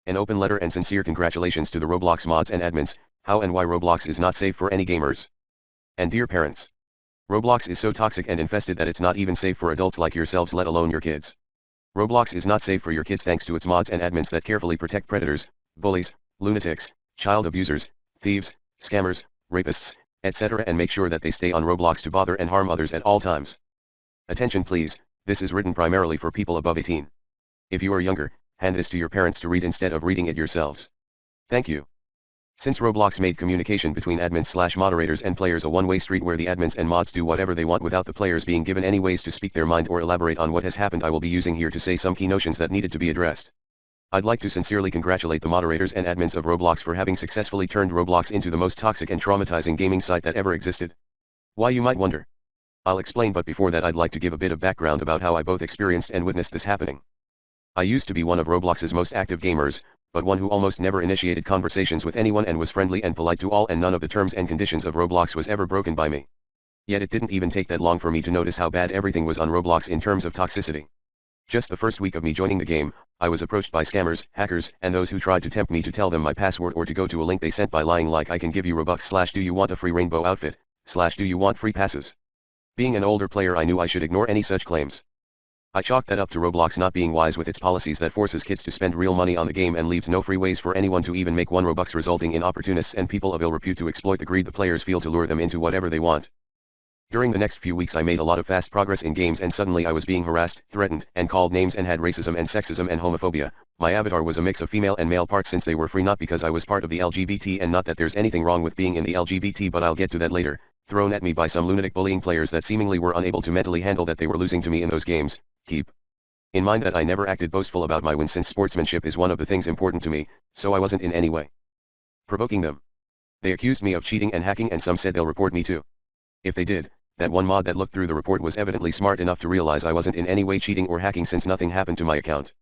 An open letter and sincere congratulations to the Roblox mods and admins, how and why Roblox is not safe for any gamers. And dear parents. Roblox is so toxic and infested that it's not even safe for adults like yourselves, let alone your kids. Roblox is not safe for your kids thanks to its mods and admins that carefully protect predators, bullies, lunatics, child abusers, thieves, scammers, rapists, etc. and make sure that they stay on Roblox to bother and harm others at all times. Attention please, this is written primarily for people above 18. If you are younger, hand this to your parents to read instead of reading it yourselves. Thank you. Since Roblox made communication between admins/moderators and players a one-way street where the admins and mods do whatever they want without the players being given any ways to speak their mind or elaborate on what has happened, I will be using here to say some key notions that needed to be addressed. I'd like to sincerely congratulate the moderators and admins of Roblox for having successfully turned Roblox into the most toxic and traumatizing gaming site that ever existed. Why, you might wonder? I'll explain, but before that I'd like to give a bit of background about how I both experienced and witnessed this happening. I used to be one of Roblox's most active gamers, but one who almost never initiated conversations with anyone and was friendly and polite to all, and none of the terms and conditions of Roblox was ever broken by me. Yet it didn't even take that long for me to notice how bad everything was on Roblox in terms of toxicity. Just the first week of me joining the game, I was approached by scammers, hackers, and those who tried to tempt me to tell them my password or to go to a link they sent by lying like I can give you Robux / do you want a free rainbow outfit, / do you want free passes. Being an older player, I knew I should ignore any such claims. I chalked that up to Roblox not being wise with its policies that forces kids to spend real money on the game and leaves no free ways for anyone to even make 1 Robux, resulting in opportunists and people of ill repute to exploit the greed the players feel to lure them into whatever they want. During the next few weeks I made a lot of fast progress in games, and suddenly I was being harassed, threatened, and called names, and had racism and sexism and homophobia. My avatar was a mix of female and male parts since they were free, not because I was part of the LGBT, and not that there's anything wrong with being in the LGBT, but I'll get to that later, thrown at me by some lunatic bullying players that seemingly were unable to mentally handle that they were losing to me in those games. Keep in mind that I never acted boastful about my wins, since sportsmanship is one of the things important to me, so I wasn't in any way provoking them. They accused me of cheating and hacking, and some said they'll report me too. If they did, that one mod that looked through the report was evidently smart enough to realize I wasn't in any way cheating or hacking, since nothing happened to my account.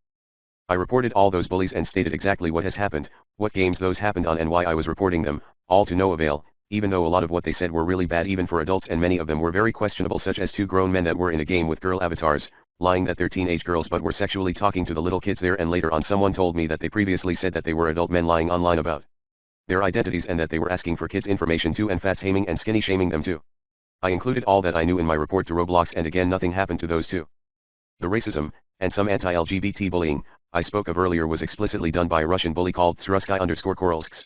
I reported all those bullies and stated exactly what has happened, what games those happened on, and why I was reporting them, all to no avail, even though a lot of what they said were really bad even for adults, and many of them were very questionable, such as 2 grown men that were in a game with girl avatars, lying that they're teenage girls but were sexually talking to the little kids there, and later on someone told me that they previously said that they were adult men lying online about their identities and that they were asking for kids' information too, and fat shaming and skinny shaming them too. I included all that I knew in my report to Roblox, and again nothing happened to those two. The racism, and some anti-LGBT bullying, I spoke of earlier was explicitly done by a Russian bully called Tsrusky_Korolsks.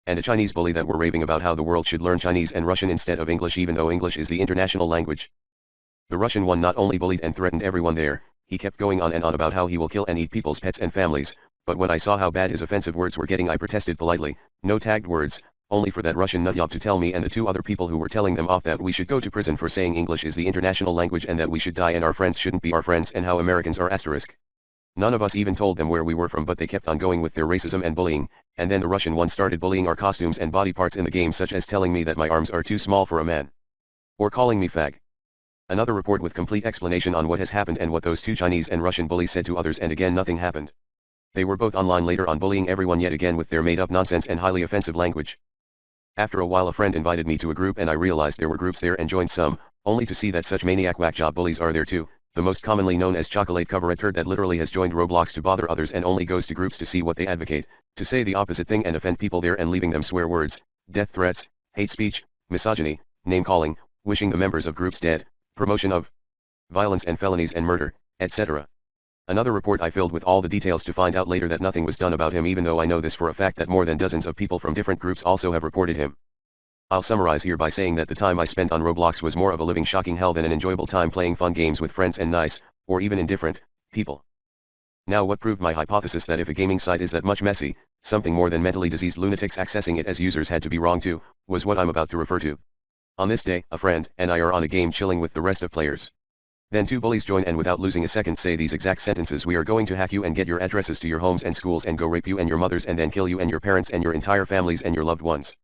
And a Chinese bully that were raving about how the world should learn Chinese and Russian instead of English, even though English is the international language. The Russian one not only bullied and threatened everyone there, he kept going on and on about how he will kill and eat people's pets and families, but when I saw how bad his offensive words were getting, I protested politely, no tagged words, only for that Russian nutjob to tell me and the 2 other people who were telling them off that we should go to prison for saying English is the international language and that we should die and our friends shouldn't be our friends and how Americans are asterisk. None of us even told them where we were from, but they kept on going with their racism and bullying, and then the Russian one started bullying our costumes and body parts in the game, such as telling me that my arms are too small for a man. Or calling me fag. Another report with complete explanation on what has happened and what those 2 Chinese and Russian bullies said to others, and again nothing happened. They were both online later on bullying everyone yet again with their made-up nonsense and highly offensive language. After a while a friend invited me to a group and I realized there were groups there and joined some, only to see that such maniac whack job bullies are there too, the most commonly known as chocolate cover turd that literally has joined Roblox to bother others and only goes to groups to see what they advocate, to say the opposite thing and offend people there, and leaving them swear words, death threats, hate speech, misogyny, name-calling, wishing the members of groups dead, promotion of violence and felonies and murder, etc. Another report I filled with all the details to find out later that nothing was done about him, even though I know this for a fact that more than dozens of people from different groups also have reported him. I'll summarize here by saying that the time I spent on Roblox was more of a living shocking hell than an enjoyable time playing fun games with friends and nice, or even indifferent, people. Now what proved my hypothesis that if a gaming site is that much messy, something more than mentally diseased lunatics accessing it as users had to be wrong too, was what I'm about to refer to. On this day, a friend and I are on a game chilling with the rest of players. Then 2 bullies join and without losing a second say these exact sentences: we are going to hack you and get your addresses to your homes and schools and go rape you and your mothers and then kill you and your parents and your entire families and your loved ones.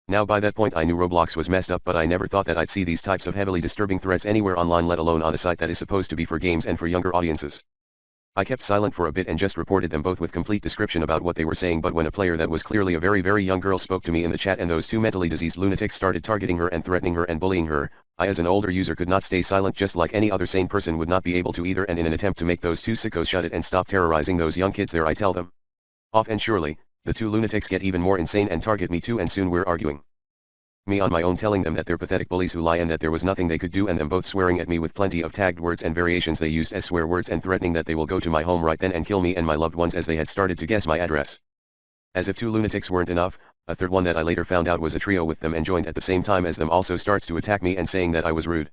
Now by that point I knew Roblox was messed up, but I never thought that I'd see these types of heavily disturbing threats anywhere online, let alone on a site that is supposed to be for games and for younger audiences. I kept silent for a bit and just reported them both with complete description about what they were saying, but when a player that was clearly a very young girl spoke to me in the chat and those 2 mentally diseased lunatics started targeting her and threatening her and bullying her, I as an older user could not stay silent, just like any other sane person would not be able to either, and in an attempt to make those 2 sickos shut it and stop terrorizing those young kids there I tell them Off and surely, the two lunatics get even more insane and target me too, and soon we're arguing. Me on my own telling them that they're pathetic bullies who lie and that there was nothing they could do, and them both swearing at me with plenty of tagged words and variations they used as swear words, and threatening that they will go to my home right then and kill me and my loved ones, as they had started to guess my address. As if two lunatics weren't enough, a third one that I later found out was a trio with them and joined at the same time as them also starts to attack me and saying that I was rude.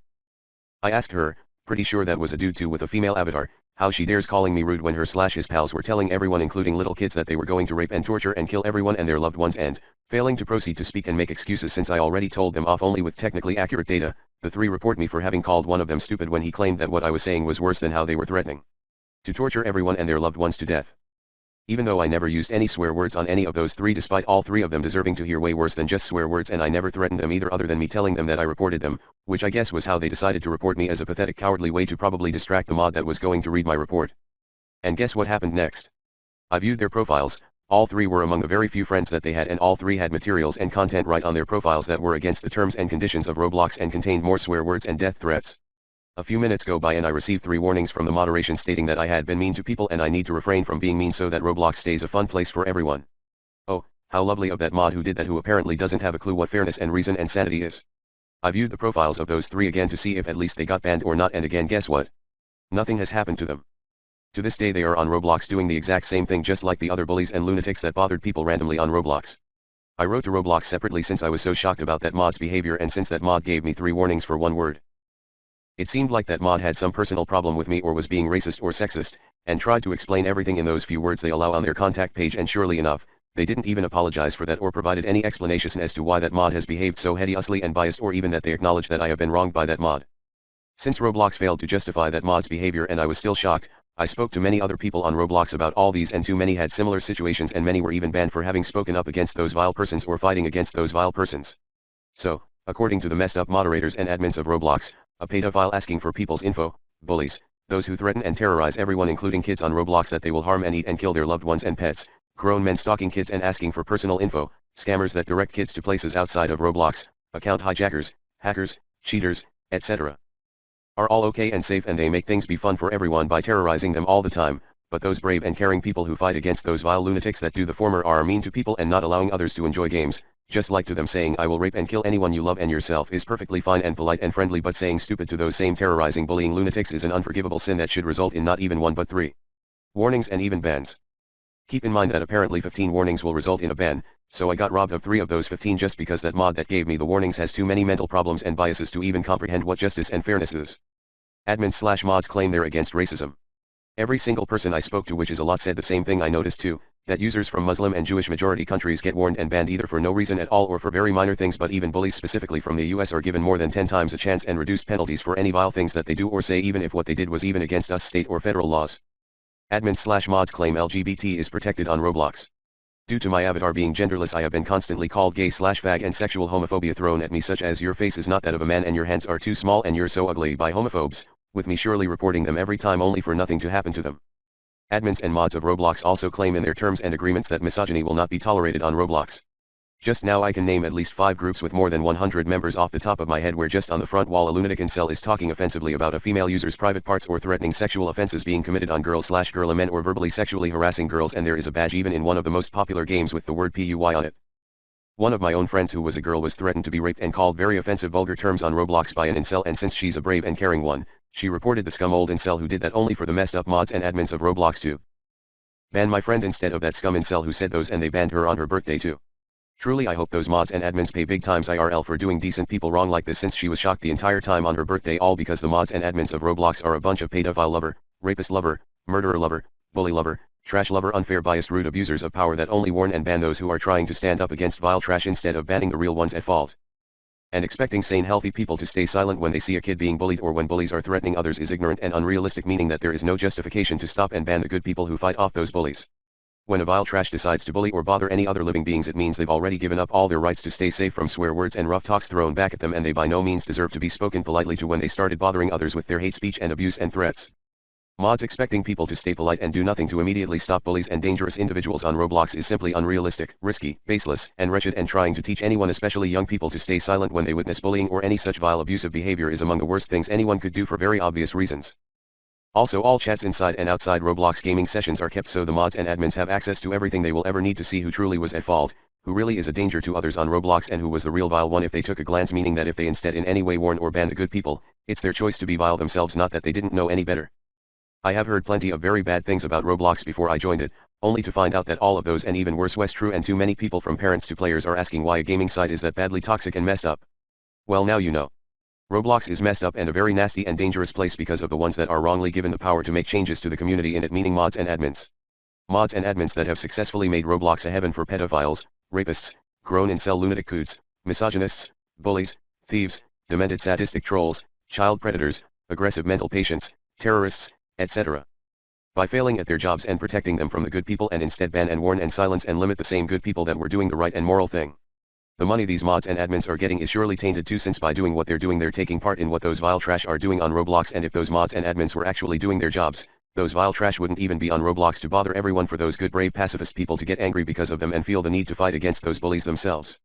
I asked her, pretty sure that was a dude too with a female avatar, how she dares calling me rude when her/his pals were telling everyone including little kids that they were going to rape and torture and kill everyone and their loved ones, and, failing to proceed to speak and make excuses since I already told them off only with technically accurate data, the three report me for having called one of them stupid when he claimed that what I was saying was worse than how they were threatening to torture everyone and their loved ones to death. Even though I never used any swear words on any of those three, despite all three of them deserving to hear way worse than just swear words, and I never threatened them either other than me telling them that I reported them, which I guess was how they decided to report me, as a pathetic cowardly way to probably distract the mod that was going to read my report. And guess what happened next? I viewed their profiles. All three were among the very few friends that they had, and all three had materials and content right on their profiles that were against the terms and conditions of Roblox and contained more swear words and death threats. A few minutes go by and I received 3 warnings from the moderation stating that I had been mean to people and I need to refrain from being mean so that Roblox stays a fun place for everyone. Oh, how lovely of that mod who did that, who apparently doesn't have a clue what fairness and reason and sanity is. I viewed the profiles of those 3 again to see if at least they got banned or not, and again guess what? Nothing has happened to them. To this day they are on Roblox doing the exact same thing, just like the other bullies and lunatics that bothered people randomly on Roblox. I wrote to Roblox separately since I was so shocked about that mod's behavior, and since that mod gave me 3 warnings for 1 word. It seemed like that mod had some personal problem with me or was being racist or sexist, and tried to explain everything in those few words they allow on their contact page, and surely enough, they didn't even apologize for that or provided any explanation as to why that mod has behaved so hideously and biased, or even that they acknowledge that I have been wronged by that mod. Since Roblox failed to justify that mod's behavior and I was still shocked, I spoke to many other people on Roblox about all these, and too many had similar situations, and many were even banned for having spoken up against those vile persons or fighting against those vile persons. So, according to the messed up moderators and admins of Roblox, a pedophile asking for people's info, bullies, those who threaten and terrorize everyone including kids on Roblox that they will harm and eat and kill their loved ones and pets, grown men stalking kids and asking for personal info, scammers that direct kids to places outside of Roblox, account hijackers, hackers, cheaters, etc. are all okay and safe, and they make things be fun for everyone by terrorizing them all the time, but those brave and caring people who fight against those vile lunatics that do the former are mean to people and not allowing others to enjoy games. Just like to them saying I will rape and kill anyone you love and yourself is perfectly fine and polite and friendly, but saying stupid to those same terrorizing bullying lunatics is an unforgivable sin that should result in not even 1 but 3 warnings and even bans. Keep in mind that apparently 15 warnings will result in a ban, so I got robbed of 3 of those 15 just because that mod that gave me the warnings has too many mental problems and biases to even comprehend what justice and fairness is. Admins/mods claim they're against racism. Every single person I spoke to, which is a lot, said the same thing I noticed too, that users from Muslim and Jewish majority countries get warned and banned either for no reason at all or for very minor things, but even bullies specifically from the US are given more than 10 times a chance and reduced penalties for any vile things that they do or say, even if what they did was even against us state or federal laws. Admins/mods claim LGBT is protected on Roblox. Due to my avatar being genderless, I have been constantly called gay/fag and sexual homophobia thrown at me, such as your face is not that of a man and your hands are too small and you're so ugly, by homophobes, with me surely reporting them every time only for nothing to happen to them. Admins and mods of Roblox also claim in their terms and agreements that misogyny will not be tolerated on Roblox. Just now I can name at least 5 groups with more than 100 members off the top of my head, where just on the front wall a lunatic incel is talking offensively about a female user's private parts or threatening sexual offenses being committed on girls/girl men or verbally sexually harassing girls, and there is a badge even in one of the most popular games with the word PUY on it. One of my own friends who was a girl was threatened to be raped and called very offensive vulgar terms on Roblox by an incel, and since she's a brave and caring one, she reported the scum old incel who did that only for the messed up mods and admins of Roblox to ban my friend instead of that scum incel who said those, and they banned her on her birthday too. Truly I hope those mods and admins pay big times IRL for doing decent people wrong like this, since she was shocked the entire time on her birthday, all because the mods and admins of Roblox are a bunch of pedophile lover, rapist lover, murderer lover, bully lover, trash lover, unfair biased rude abusers of power that only warn and ban those who are trying to stand up against vile trash instead of banning the real ones at fault. And expecting sane healthy people to stay silent when they see a kid being bullied or when bullies are threatening others is ignorant and unrealistic, meaning that there is no justification to stop and ban the good people who fight off those bullies. When a vile trash decides to bully or bother any other living beings, it means they've already given up all their rights to stay safe from swear words and rough talks thrown back at them, and they by no means deserve to be spoken politely to when they started bothering others with their hate speech and abuse and threats. Mods expecting people to stay polite and do nothing to immediately stop bullies and dangerous individuals on Roblox is simply unrealistic, risky, baseless, and wretched, and trying to teach anyone, especially young people, to stay silent when they witness bullying or any such vile abusive behavior is among the worst things anyone could do for very obvious reasons. Also, all chats inside and outside Roblox gaming sessions are kept so the mods and admins have access to everything they will ever need to see who truly was at fault, who really is a danger to others on Roblox, and who was the real vile one if they took a glance, meaning that if they instead in any way warn or ban the good people, it's their choice to be vile themselves, not that they didn't know any better. I have heard plenty of very bad things about Roblox before I joined it, only to find out that all of those and even worse was true, and too many people from parents to players are asking why a gaming site is that badly toxic and messed up. Well, now you know. Roblox is messed up and a very nasty and dangerous place because of the ones that are wrongly given the power to make changes to the community in it, meaning mods and admins. Mods and admins that have successfully made Roblox a heaven for pedophiles, rapists, grown incel lunatic coots, misogynists, bullies, thieves, demented sadistic trolls, child predators, aggressive mental patients, terrorists, etc. By failing at their jobs and protecting them from the good people, and instead ban and warn and silence and limit the same good people that were doing the right and moral thing. The money these mods and admins are getting is surely tainted too, since by doing what they're doing they're taking part in what those vile trash are doing on Roblox, and if those mods and admins were actually doing their jobs, those vile trash wouldn't even be on Roblox to bother everyone for those good brave pacifist people to get angry because of them and feel the need to fight against those bullies themselves.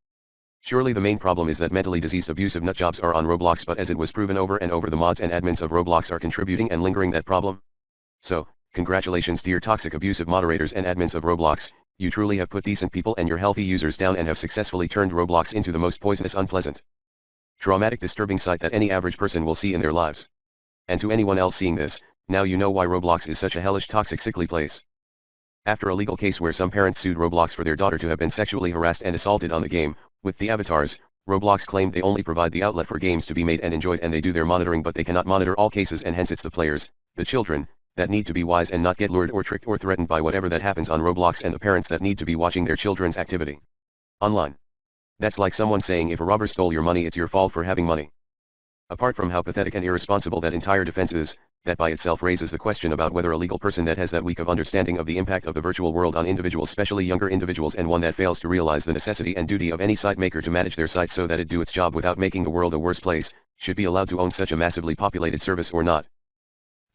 Surely the main problem is that mentally diseased abusive nutjobs are on Roblox, but as it was proven over and over, the mods and admins of Roblox are contributing and lingering that problem. So, congratulations dear toxic abusive moderators and admins of Roblox, you truly have put decent people and your healthy users down and have successfully turned Roblox into the most poisonous, unpleasant, traumatic, disturbing site that any average person will see in their lives. And to anyone else seeing this, now you know why Roblox is such a hellish, toxic, sickly place. After a legal case where some parents sued Roblox for their daughter to have been sexually harassed and assaulted on the game, with the avatars, Roblox claimed they only provide the outlet for games to be made and enjoyed, and they do their monitoring, but they cannot monitor all cases, and hence it's the players, the children, that need to be wise and not get lured or tricked or threatened by whatever that happens on Roblox, and the parents that need to be watching their children's activity online. That's like someone saying if a robber stole your money it's your fault for having money. Apart from how pathetic and irresponsible that entire defense is, that by itself raises the question about whether a legal person that has that weak of understanding of the impact of the virtual world on individuals, especially younger individuals, and one that fails to realize the necessity and duty of any site maker to manage their site so that it do its job without making the world a worse place, should be allowed to own such a massively populated service or not.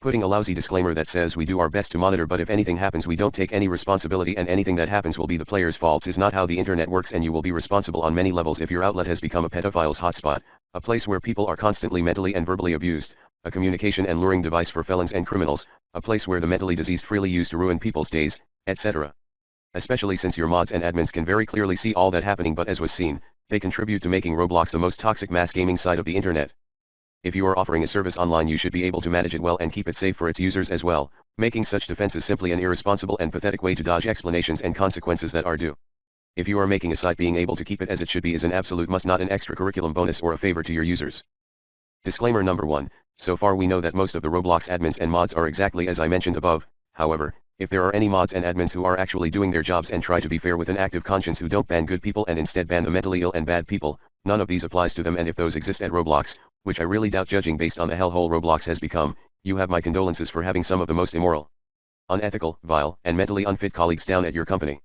Putting a lousy disclaimer that says we do our best to monitor, but if anything happens we don't take any responsibility and anything that happens will be the player's faults is not how the internet works, and you will be responsible on many levels if your outlet has become a pedophile's hotspot, a place where people are constantly mentally and verbally abused, a communication and luring device for felons and criminals, a place where the mentally diseased freely use to ruin people's days, etc. Especially since your mods and admins can very clearly see all that happening, but as was seen, they contribute to making Roblox the most toxic mass gaming site of the internet. If you are offering a service online you should be able to manage it well and keep it safe for its users as well, making such defenses simply an irresponsible and pathetic way to dodge explanations and consequences that are due. If you are making a site, being able to keep it as it should be is an absolute must, not an extracurriculum bonus or a favor to your users. Disclaimer number 1, so far we know that most of the Roblox admins and mods are exactly as I mentioned above. However, if there are any mods and admins who are actually doing their jobs and try to be fair with an active conscience, who don't ban good people and instead ban the mentally ill and bad people, none of these applies to them, and if those exist at Roblox, which I really doubt judging based on the hellhole Roblox has become, you have my condolences for having some of the most immoral, unethical, vile, and mentally unfit colleagues down at your company.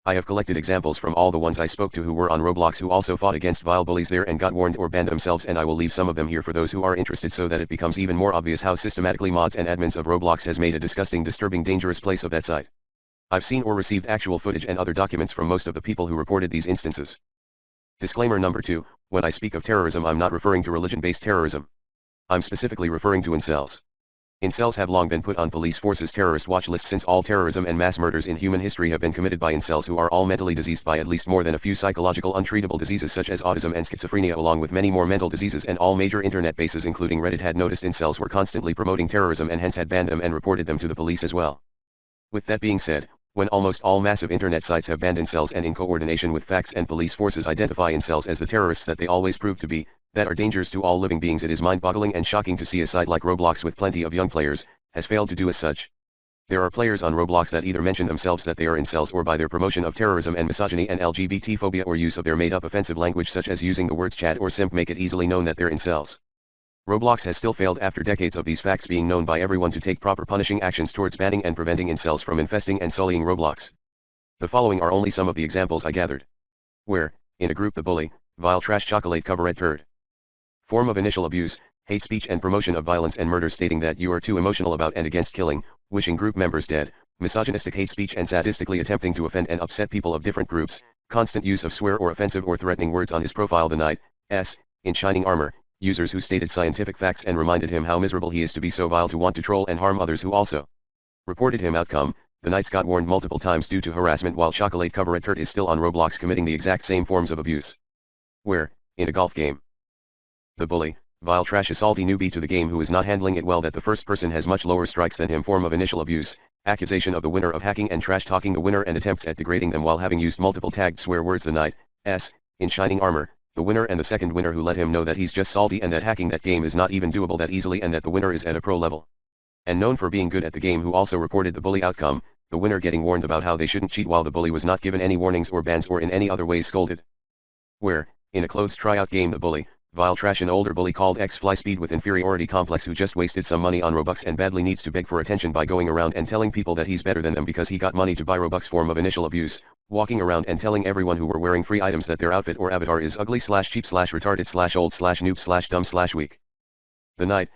I have collected examples from all the ones I spoke to who were on Roblox who also fought against vile bullies there and got warned or banned themselves, and I will leave some of them here for those who are interested so that it becomes even more obvious how systematically mods and admins of Roblox has made a disgusting, disturbing, dangerous place of that site. I've seen or received actual footage and other documents from most of the people who reported these instances. Disclaimer number 2, when I speak of terrorism I'm not referring to religion-based terrorism. I'm specifically referring to incels. Incels have long been put on police forces' terrorist watch list, since all terrorism and mass murders in human history have been committed by incels, who are all mentally diseased by at least more than a few psychological untreatable diseases such as autism and schizophrenia, along with many more mental diseases, and all major internet bases including Reddit had noticed incels were constantly promoting terrorism and hence had banned them and reported them to the police as well. With that being said, when almost all massive internet sites have banned incels and in coordination with facts and police forces identify incels as the terrorists that they always prove to be, that are dangers to all living beings, it is mind-boggling and shocking to see a site like Roblox with plenty of young players, has failed to do as such. There are players on Roblox that either mention themselves that they are incels, or by their promotion of terrorism and misogyny and LGBT phobia or use of their made-up offensive language such as using the words Chad or simp make it easily known that they're incels. Roblox has still failed after decades of these facts being known by everyone to take proper punishing actions towards banning and preventing incels from infesting and sullying Roblox. The following are only some of the examples I gathered. Where, in a group, the bully, vile trash chocolate coverette turd. Form of initial abuse, hate speech and promotion of violence and murder, stating that you are too emotional about and against killing, wishing group members dead, misogynistic hate speech and sadistically attempting to offend and upset people of different groups, constant use of swear or offensive or threatening words on his profile. The knight, in shining armor, users who stated scientific facts and reminded him how miserable he is to be so vile to want to troll and harm others who also reported him. Outcome, the Knights got warned multiple times due to harassment, while Chocolate Covered Turt is still on Roblox committing the exact same forms of abuse. Where, in a golf game, the bully, vile trash, a salty newbie to the game who is not handling it well, that the first person has much lower strikes than him, form of initial abuse, accusation of the winner of hacking and trash talking the winner and attempts at degrading them while having used multiple tagged swear words. The Knight, in shining armor, the winner and the second winner who let him know that he's just salty and that hacking that game is not even doable that easily and that the winner is at a pro level and known for being good at the game, who also reported the bully. Outcome, the winner getting warned about how they shouldn't cheat while the bully was not given any warnings or bans or in any other ways scolded. Where, in a clothes tryout game, the bully, vile trash, an older bully called X Fly Speed with inferiority complex who just wasted some money on Robux and badly needs to beg for attention by going around and telling people that he's better than them because he got money to buy Robux, form of initial abuse, walking around and telling everyone who were wearing free items that their outfit or avatar is ugly / cheap / retarded / old / noob / dumb / weak. The Knight,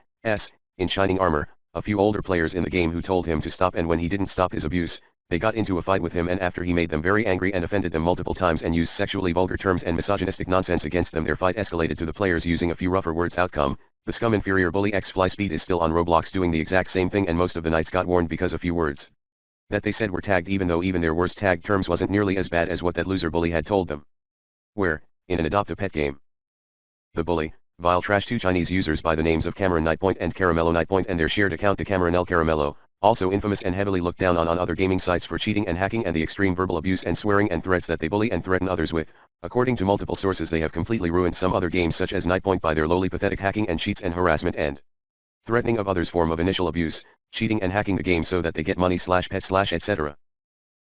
in shining armor, a few older players in the game who told him to stop, and when he didn't stop his abuse, they got into a fight with him, and after he made them very angry and offended them multiple times and used sexually vulgar terms and misogynistic nonsense against them, their fight escalated to the players using a few rougher words. Outcome, the scum inferior bully X Fly Speed is still on Roblox doing the exact same thing, and most of the Knights got warned because a few words that they said were tagged, even though even their worst tagged terms wasn't nearly as bad as what that loser bully had told them. Where, in an adopt-a-pet game, the bully, vile trash, two Chinese users by the names of Cameron Nightpoint and Caramello Nightpoint and their shared account to Cameron L. Caramello, also infamous and heavily looked down on other gaming sites for cheating and hacking and the extreme verbal abuse and swearing and threats that they bully and threaten others with. According to multiple sources, they have completely ruined some other games such as Nightpoint by their lowly pathetic hacking and cheats and harassment and threatening of others, form of initial abuse, cheating and hacking the game so that they get money / pet / etc.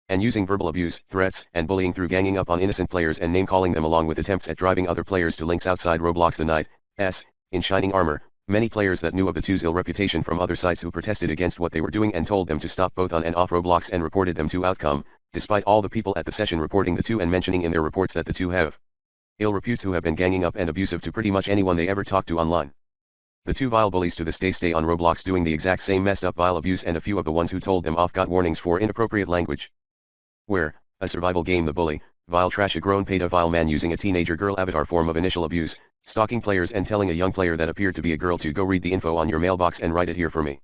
And using verbal abuse, threats, and bullying through ganging up on innocent players and name-calling them, along with attempts at driving other players to links outside Roblox. The Knight, in shining armor, many players that knew of the two's ill reputation from other sites who protested against what they were doing and told them to stop both on and off Roblox and reported them to. Outcome, despite all the people at the session reporting the two and mentioning in their reports that the two have ill reputes who have been ganging up and abusive to pretty much anyone they ever talk to online. The two vile bullies to this day stay on Roblox doing the exact same messed up vile abuse, and a few of the ones who told them off got warnings for inappropriate language. Where, a survival game, the bully, vile trash, a grown pedophile man using a teenager girl avatar, form of initial abuse, stalking players and telling a young player that appeared to be a girl to go read the info on your mailbox and write it here for me.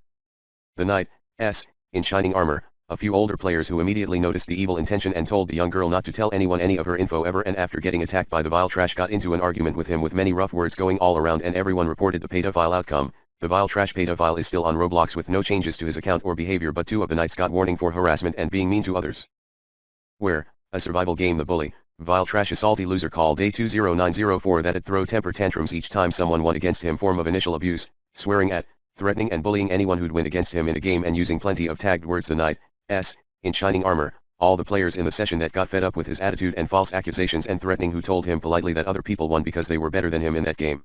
The Knight, in shining armor, a few older players who immediately noticed the evil intention and told the young girl not to tell anyone any of her info ever, and after getting attacked by the vile trash got into an argument with him with many rough words going all around, and everyone reported the pedophile. Outcome, the vile trash pedophile is still on Roblox with no changes to his account or behavior, but two of the Knights got warning for harassment and being mean to others. Where, a survival game, the bully, vile trash, a salty loser called A20904 that'd throw temper tantrums each time someone won against him, form of initial abuse, swearing at, threatening and bullying anyone who'd win against him in a game and using plenty of tagged words. The Knight, in shining armor, all the players in the session that got fed up with his attitude and false accusations and threatening, who told him politely that other people won because they were better than him in that game,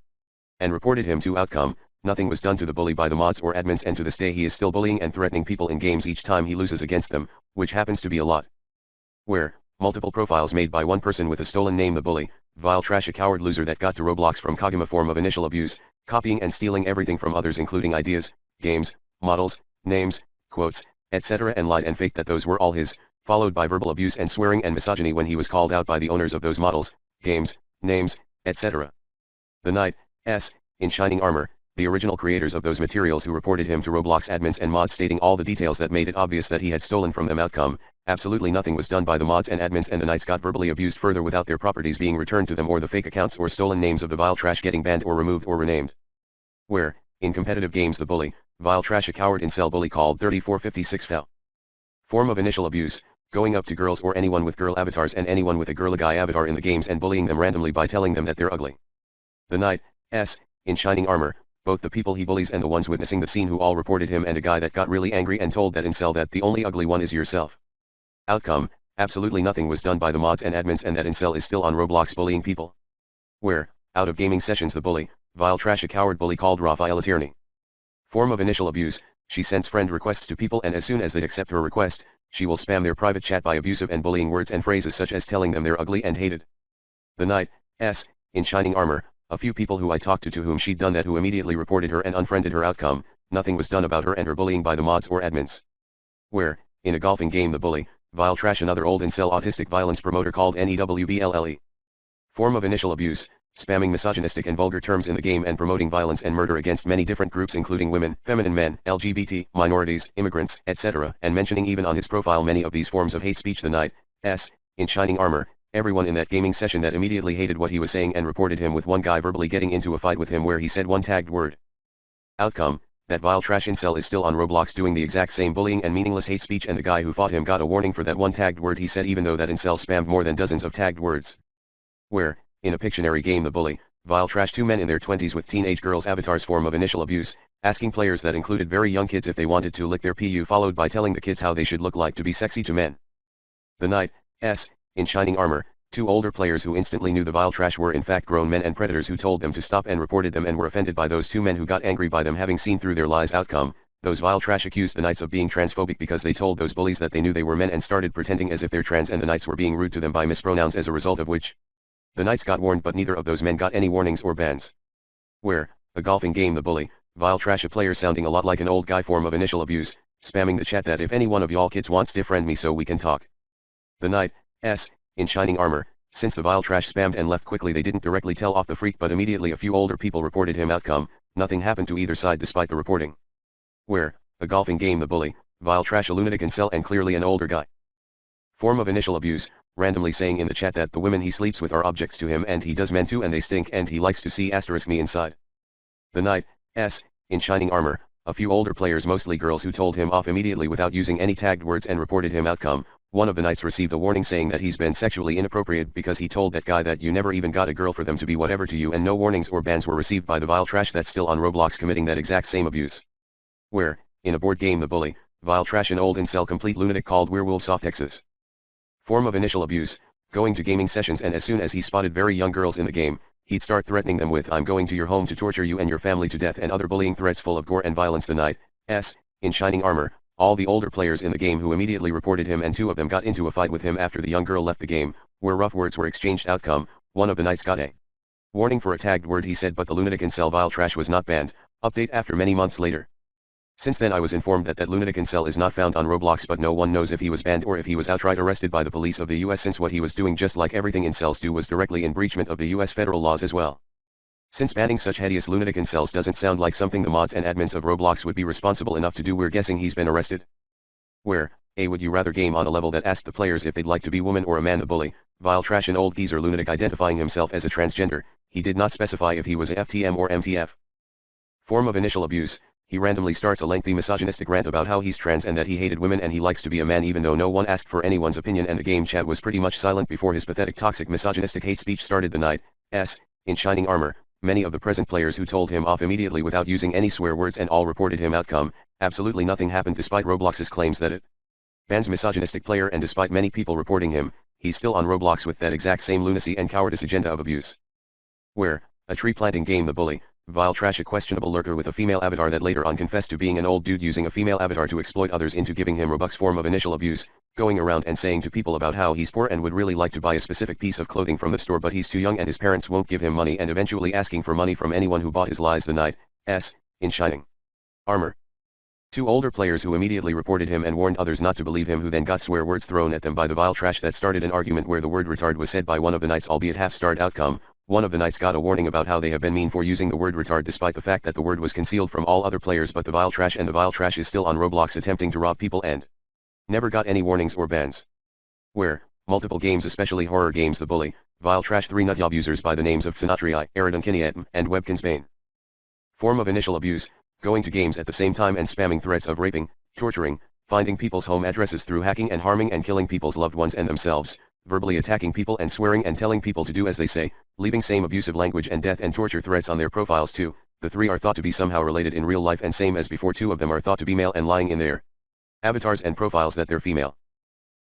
and reported him to. Outcome, nothing was done to the bully by the mods or admins, and to this day he is still bullying and threatening people in games each time he loses against them, which happens to be a lot. Where, multiple profiles made by one person with a stolen name, the bully, vile trash, a coward loser that got to Roblox from Kagama, form of initial abuse, copying and stealing everything from others including ideas, games, models, names, quotes, etc., and lied and faked that those were all his, followed by verbal abuse and swearing and misogyny when he was called out by the owners of those models, games, names, etc. The Knight, in shining armor, the original creators of those materials who reported him to Roblox admins and mods stating all the details that made it obvious that he had stolen from them. Outcome, absolutely nothing was done by the mods and admins, and the Knights got verbally abused further without their properties being returned to them or the fake accounts or stolen names of the vile trash getting banned or removed or renamed. Where, in competitive games, the bully, vile trash, a coward incel bully called 3456 fell. Form of initial abuse, going up to girls or anyone with girl avatars and anyone with a girl guy avatar in the games and bullying them randomly by telling them that they're ugly. The Knight, in shining armor, both the people he bullies and the ones witnessing the scene who all reported him, and a guy that got really angry and told that incel that the only ugly one is yourself. Outcome, absolutely nothing was done by the mods and admins, and that incel is still on Roblox bullying people. Where, out of gaming sessions, the bully, vile trash, a coward bully called Raphael Attorney. Form of initial abuse, she sends friend requests to people, and as soon as they accept her request, she will spam their private chat by abusive and bullying words and phrases such as telling them they're ugly and hated. The Knight, in shining armor, a few people who I talked to whom she'd done that who immediately reported her and unfriended her. Outcome, nothing was done about her and her bullying by the mods or admins. Where, in a golfing game, the bully, vile trash, another old incel autistic violence promoter called NEWBLLE. Form of initial abuse, spamming misogynistic and vulgar terms in the game and promoting violence and murder against many different groups including women, feminine men, LGBT, minorities, immigrants, etc., and mentioning even on his profile many of these forms of hate speech. The knight, in shining armor, everyone in that gaming session that immediately hated what he was saying and reported him, with one guy verbally getting into a fight with him where he said one tagged word. Outcome, that vile trash incel is still on Roblox doing the exact same bullying and meaningless hate speech, and the guy who fought him got a warning for that one tagged word he said, even though that incel spammed more than dozens of tagged words. Where, in a Pictionary game, the bully, vile trash, two men in their 20s with teenage girls' avatars form of initial abuse, asking players that included very young kids if they wanted to lick their PU, followed by telling the kids how they should look like to be sexy to men. The knight, in shining armor, two older players who instantly knew the vile trash were in fact grown men and predators who told them to stop and reported them and were offended by those two men who got angry by them having seen through their lies. Outcome, those vile trash accused the knights of being transphobic because they told those bullies that they knew they were men and started pretending as if they're trans, and the knights were being rude to them by mispronouns, as a result of which the knights got warned, but neither of those men got any warnings or bans. Where, a golfing game, the bully, vile trash, a player sounding a lot like an old guy form of initial abuse, spamming the chat that if any one of y'all kids wants to friend me so we can talk. The knight, in shining armor, since the vile trash spammed and left quickly, they didn't directly tell off the freak, but immediately a few older people reported him. Outcome, nothing happened to either side despite the reporting. Where, a golfing game, the bully, vile trash, a lunatic incel and clearly an older guy form of initial abuse, randomly saying in the chat that the women he sleeps with are objects to him and he does men too and they stink and he likes to see *me inside. The knight, in shining armor, a few older players, mostly girls, who told him off immediately without using any tagged words and reported him. Outcome, one of the knights received a warning saying that he's been sexually inappropriate because he told that guy that you never even got a girl for them to be whatever to you, and no warnings or bans were received by the vile trash that's still on Roblox committing that exact same abuse. Where, in a board game, the bully, vile trash, an old incel complete lunatic called Werewolf Soft Texas form of initial abuse, going to gaming sessions, and as soon as he spotted very young girls in the game, he'd start threatening them with "I'm going to your home to torture you and your family to death," and other bullying threats full of gore and violence. The knight, in shining armor, all the older players in the game who immediately reported him, and two of them got into a fight with him after the young girl left the game, where rough words were exchanged. Outcome, one of the knights got a warning for a tagged word he said, but the lunatic incel vile trash was not banned. Update after many months later. Since then I was informed that lunatic incel is not found on Roblox, but no one knows if he was banned or if he was outright arrested by the police of the US, since what he was doing, just like everything incels do, was directly in breachment of the US federal laws as well. Since banning such hideous lunatic incels doesn't sound like something the mods and admins of Roblox would be responsible enough to do, we're guessing he's been arrested. Where, would you rather game on a level that asked the players if they'd like to be woman or a man. The bully, vile trash, an old geezer lunatic identifying himself as a transgender, he did not specify if he was a FTM or MTF form of initial abuse. He randomly starts a lengthy misogynistic rant about how he's trans and that he hated women and he likes to be a man, even though no one asked for anyone's opinion and the game chat was pretty much silent before his pathetic toxic misogynistic hate speech started. The knight, in shining armor, many of the present players who told him off immediately without using any swear words and all reported him. Outcome, absolutely nothing happened despite Roblox's claims that it bans misogynistic player, and despite many people reporting him, he's still on Roblox with that exact same lunacy and cowardice agenda of abuse. Where, a tree planting game, the bully, vile trash, a questionable lurker with a female avatar that later on confessed to being an old dude using a female avatar to exploit others into giving him Robux form of initial abuse, going around and saying to people about how he's poor and would really like to buy a specific piece of clothing from the store but he's too young and his parents won't give him money, and eventually asking for money from anyone who bought his lies. The knight, in shining armor, two older players who immediately reported him and warned others not to believe him, who then got swear words thrown at them by the vile trash that started an argument where the word retard was said by one of the knights, albeit half-starred. Outcome, one of the knights got a warning about how they have been mean for using the word retard despite the fact that the word was concealed from all other players but the vile trash, and the vile trash is still on Roblox attempting to rob people and never got any warnings or bans. Where, multiple games, especially horror games, the bully, vile trash, three nutjob users by the names of Xanatri, Eridankiniatum, and Webkinsbane form of initial abuse, going to games at the same time and spamming threats of raping, torturing, finding people's home addresses through hacking and harming and killing people's loved ones and themselves, verbally attacking people and swearing and telling people to do as they say, leaving same abusive language and death and torture threats on their profiles too. The three are thought to be somehow related in real life, and same as before, two of them are thought to be male and lying in their avatars and profiles that they're female.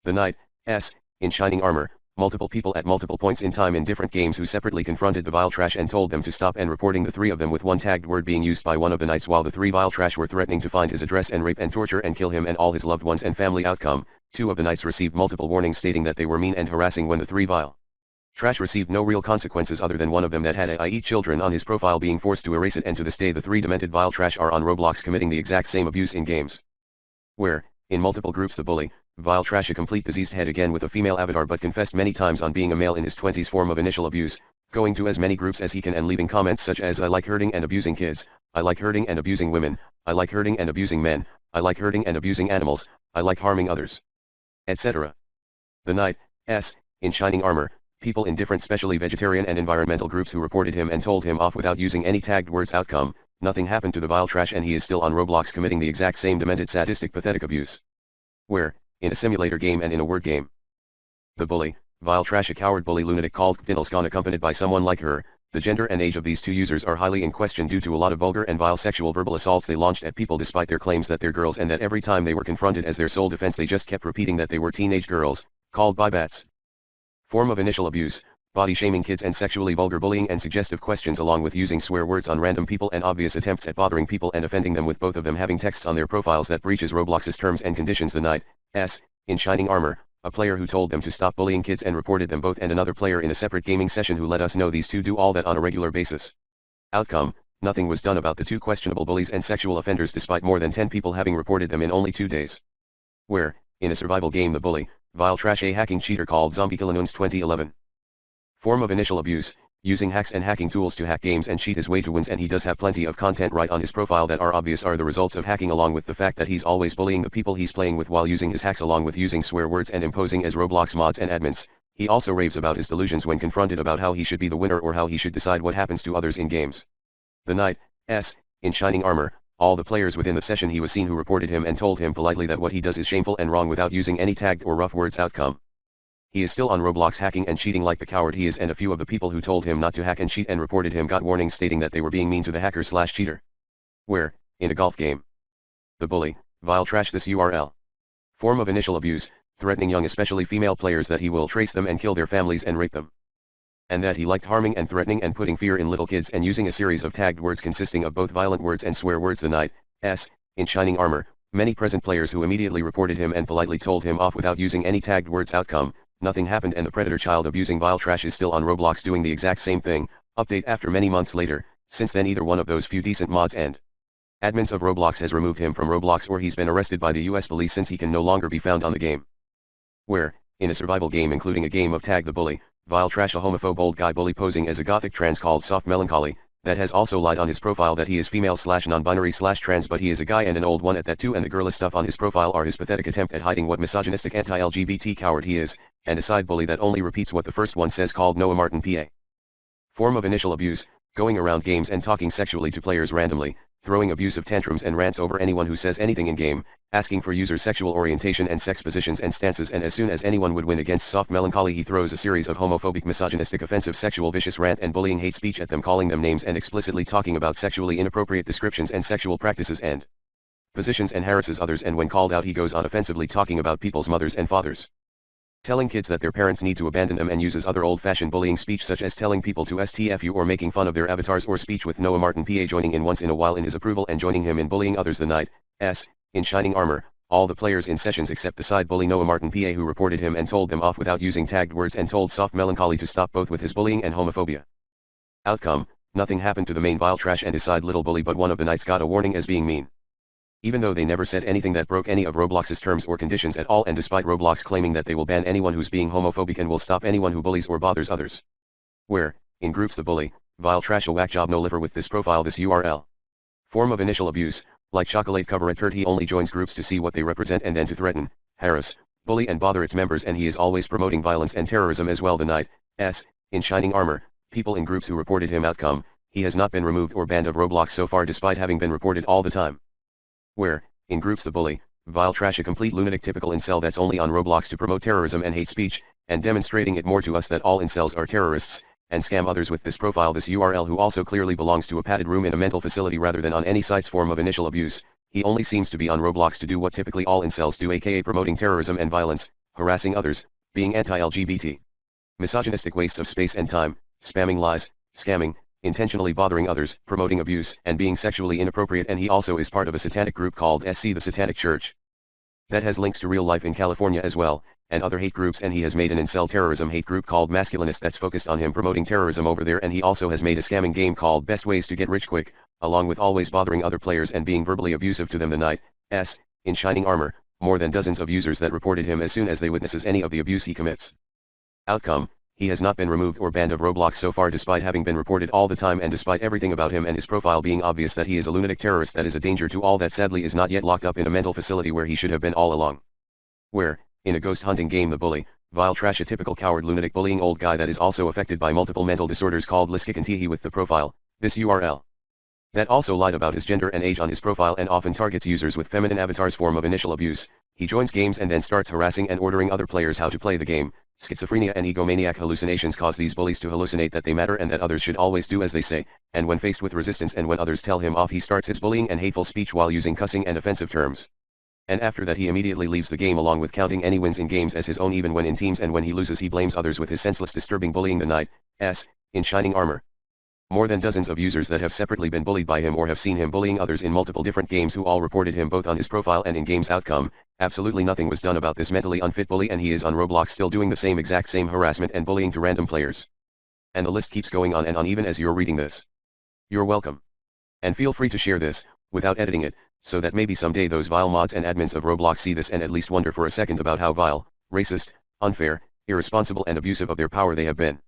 The knight, in shining armor, multiple people at multiple points in time in different games who separately confronted the vile trash and told them to stop, and reporting the three of them with one tagged word being used by one of the knights, while the three vile trash were threatening to find his address and rape and torture and kill him and all his loved ones and family. Outcome, two of the knights received multiple warnings stating that they were mean and harassing when the three vile trash received no real consequences other than one of them that had I eat children on his profile being forced to erase it, and to this day the three demented vile trash are on Roblox committing the exact same abuse in games. Where, in multiple groups, the bully, vile trash, a complete diseased head again with a female avatar but confessed many times on being a male in his 20s form of initial abuse, going to as many groups as he can and leaving comments such as I like hurting and abusing kids, I like hurting and abusing women, I like hurting and abusing men, I like hurting and abusing animals, I like harming others, etc. The Knight, in shining armor, people in different specially vegetarian and environmental groups who reported him and told him off without using any tagged words. Outcome, nothing happened to the vile trash and he is still on Roblox committing the exact same demented sadistic pathetic abuse. Where, in a simulator game and in a word game. The bully, vile trash, a coward bully lunatic called Ktinilskan, accompanied by someone like her. The gender and age of these two users are highly in question due to a lot of vulgar and vile sexual verbal assaults they launched at people despite their claims that they're girls and that every time they were confronted as their sole defense they just kept repeating that they were teenage girls, called by bats. Form of initial abuse, body shaming kids and sexually vulgar bullying and suggestive questions along with using swear words on random people and obvious attempts at bothering people and offending them, with both of them having texts on their profiles that breaches Roblox's terms and conditions. The Knight, in shining armor, a player who told them to stop bullying kids and reported them both, and another player in a separate gaming session who let us know these two do all that on a regular basis. Outcome, nothing was done about the two questionable bullies and sexual offenders despite more than 10 people having reported them in only 2 days. Where, in a survival game, the bully, vile trash, a hacking cheater called Zombie Killinuns 2011. Form of initial abuse, using hacks and hacking tools to hack games and cheat his way to wins, and he does have plenty of content right on his profile that are obvious are the results of hacking, along with the fact that he's always bullying the people he's playing with while using his hacks, along with using swear words and imposing as Roblox mods and admins. He also raves about his delusions when confronted about how he should be the winner or how he should decide what happens to others in games. The Knight, in shining armor, all the players within the session he was seen who reported him and told him politely that what he does is shameful and wrong without using any tagged or rough words. Outcome, he is still on Roblox hacking and cheating like the coward he is, and a few of the people who told him not to hack and cheat and reported him got warnings stating that they were being mean to the hacker/cheater. Where, in a golf game. The bully, vile trash, this URL. Form of initial abuse, threatening young especially female players that he will trace them and kill their families and rape them. And that he liked harming and threatening and putting fear in little kids and using a series of tagged words consisting of both violent words and swear words. The Knight, in shining armor, many present players who immediately reported him and politely told him off without using any tagged words. Outcome, nothing happened and the predator child abusing vile trash is still on Roblox doing the exact same thing. Update after many months later, since then either one of those few decent mods and admins of Roblox has removed him from Roblox or he's been arrested by the US police since he can no longer be found on the game. Where, in a survival game including a game of Tag the Bully, vile trash, a homophobe old guy bully posing as a gothic trans called Soft Melancholy, that has also lied on his profile that he is female/non-binary/trans, but he is a guy and an old one at that too, and the girlish stuff on his profile are his pathetic attempt at hiding what misogynistic anti-LGBT coward he is, and a side bully that only repeats what the first one says called Noah Martin PA. Form of initial abuse, going around games and talking sexually to players randomly, throwing abusive tantrums and rants over anyone who says anything in game, asking for users' sexual orientation and sex positions and stances, and as soon as anyone would win against Soft Melancholy he throws a series of homophobic, misogynistic, offensive, sexual, vicious rant and bullying hate speech at them, calling them names and explicitly talking about sexually inappropriate descriptions and sexual practices and positions, and harasses others, and when called out he goes on offensively talking about people's mothers and fathers, telling kids that their parents need to abandon them, and uses other old-fashioned bullying speech such as telling people to STFU or making fun of their avatars, or speech with Noah Martin PA joining in once in a while in his approval and joining him in bullying others. The Knight, in shining armor, all the players in sessions except the side bully Noah Martin PA who reported him and told them off without using tagged words and told Soft Melancholy to stop both with his bullying and homophobia. Outcome, nothing happened to the main vile trash and his side little bully, but one of the Knights got a warning as being mean. Even though they never said anything that broke any of Roblox's terms or conditions at all, and despite Roblox claiming that they will ban anyone who's being homophobic and will stop anyone who bullies or bothers others. Where, in groups, the bully, vile trash, a whack job no liver with this profile, this URL. Form of initial abuse, like chocolate cover a turd, he only joins groups to see what they represent and then to threaten, harass, bully and bother its members, and he is always promoting violence and terrorism as well. The Knight, in shining armor, people in groups who reported him. Outcome, he has not been removed or banned of Roblox so far despite having been reported all the time. Where, in groups, the bully, vile trash, a complete lunatic typical incel that's only on Roblox to promote terrorism and hate speech, and demonstrating it more to us that all incels are terrorists, and scam others with this profile, this URL, who also clearly belongs to a padded room in a mental facility rather than on any site's. Form of initial abuse, he only seems to be on Roblox to do what typically all incels do, aka promoting terrorism and violence, harassing others, being anti-LGBT, misogynistic wastes of space and time, spamming lies, scamming, intentionally bothering others, promoting abuse, and being sexually inappropriate. And he also is part of a satanic group called the Satanic Church, that has links to real life in California as well, and other hate groups, and he has made an incel terrorism hate group called Masculinist that's focused on him promoting terrorism over there, and he also has made a scamming game called Best Ways to Get Rich Quick, along with always bothering other players and being verbally abusive to them. The Knight, in shining armor, more than dozens of users that reported him as soon as they witnesses any of the abuse he commits. Outcome, He has not been removed or banned of Roblox so far despite having been reported all the time and despite everything about him and his profile being obvious that he is a lunatic terrorist that is a danger to all that sadly is not yet locked up in a mental facility where he should have been all along. Where, in a ghost hunting game the bully, vile trash a typical coward lunatic bullying old guy that is also affected by multiple mental disorders called Liskikantihi with the profile, this URL. That also lied about his gender and age on his profile and often targets users with feminine avatars form of initial abuse. He joins games and then starts harassing and ordering other players how to play the game. Schizophrenia and egomaniac hallucinations cause these bullies to hallucinate that they matter and that others should always do as they say, and when faced with resistance and when others tell him off he starts his bullying and hateful speech while using cussing and offensive terms. And after that he immediately leaves the game along with counting any wins in games as his own even when in teams, and when he loses he blames others with his senseless disturbing bullying the knight, in shining armor. More than dozens of users that have separately been bullied by him or have seen him bullying others in multiple different games who all reported him both on his profile and in games outcome. Absolutely nothing was done about this mentally unfit bully and he is on Roblox still doing the exact same harassment and bullying to random players. And the list keeps going on and on even as you're reading this. You're welcome. And feel free to share this, without editing it, so that maybe someday those vile mods and admins of Roblox see this and at least wonder for a second about how vile, racist, unfair, irresponsible and abusive of their power they have been.